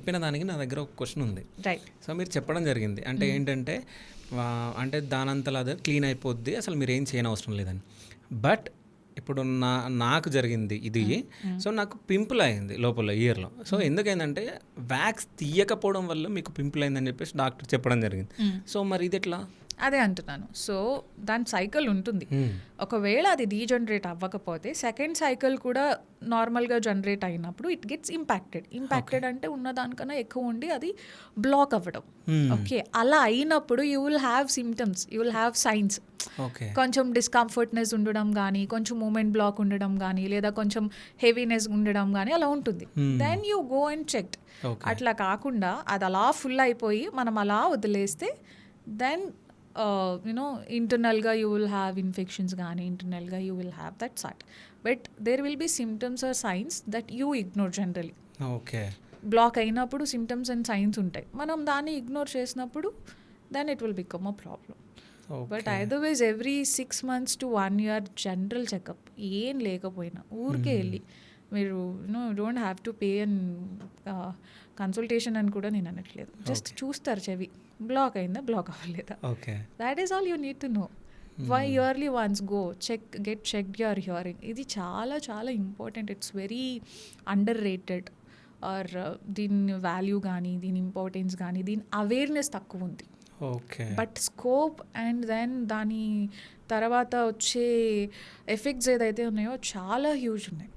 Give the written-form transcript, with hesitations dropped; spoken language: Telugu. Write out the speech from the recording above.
చెప్పిన దానికి నా దగ్గర ఒక క్వశ్చన్ ఉంది. రైట్. సో మీరు చెప్పడం జరిగింది అంటే ఏంటంటే అంటే దానంతలా అదే క్లీన్ అయిపోద్ది, అసలు మీరు ఏం చేయనవసరం లేదని. బట్ ఇప్పుడు నాకు జరిగింది ఇది. సో నాకు పింపుల్ అయింది లోపల ఇయర్లో. సో ఎందుకైందంటే వ్యాక్స్ తీయకపోవడం వల్ల మీకు పింపుల్ అయిందని చెప్పేసి డాక్టర్ చెప్పడం జరిగింది. సో మరి ఇది ఎట్లా? అదే అంటున్నాను. సో దాని సైకిల్ ఉంటుంది. ఒకవేళ అది డీజనరేట్ అవ్వకపోతే సెకండ్ సైకిల్ కూడా నార్మల్గా జనరేట్ అయినప్పుడు ఇట్ గెట్స్ ఇంపాక్టెడ్ అంటే ఉన్న దానికన్నా ఎక్కువ ఉండి అది బ్లాక్ అవ్వడం. ఓకే, అలా అయినప్పుడు you will have symptoms, you will have science. కొంచెం డిస్కంఫర్ట్నెస్ ఉండడం కానీ, కొంచెం మూమెంట్ బ్లాక్ ఉండడం కానీ, లేదా కొంచెం హెవీనెస్ ఉండడం కానీ అలా ఉంటుంది. Then you go and check. అట్లా కాకుండా అది అలా ఫుల్ అయిపోయి మనం అలా వదిలేస్తే దెన్ ఇంటర్నల్గా యూ విల్ హ్యావ్ ఇన్ఫెక్షన్స్ కానీ, ఇంటర్నల్గా you will have that sort. But there will be symptoms or signs that you ignore generally. Okay, block అయినప్పుడు సిమ్టమ్స్ అండ్ సైన్స్ ఉంటాయి, మనం దాన్ని ఇగ్నోర్ చేసినప్పుడు then it will become a problem. But otherwise every 6 months to 1 year general checkup ఏం లేకపోయినా ఊరికే వెళ్ళి మీరు don't have to pay and consultation అని కూడా నేను అనట్లేదు. జస్ట్ చూస్తారు చెవి బ్లాక్ అయిందా, బ్లాక్ అవ్వలేదా. That is all you need to know. Why yearly once go get checked your hearing. ఇది చాలా చాలా important. It's very underrated. Or దీని వాల్యూ కానీ, దీని ఇంపార్టెన్స్ కానీ, దీని అవేర్నెస్ తక్కువ ఉంది. బట్ స్కోప్ అండ్ దెన్ దాని తర్వాత వచ్చే ఎఫెక్ట్స్ ఏదైతే ఉన్నాయో చాలా హ్యూజ్ ఉన్నాయి.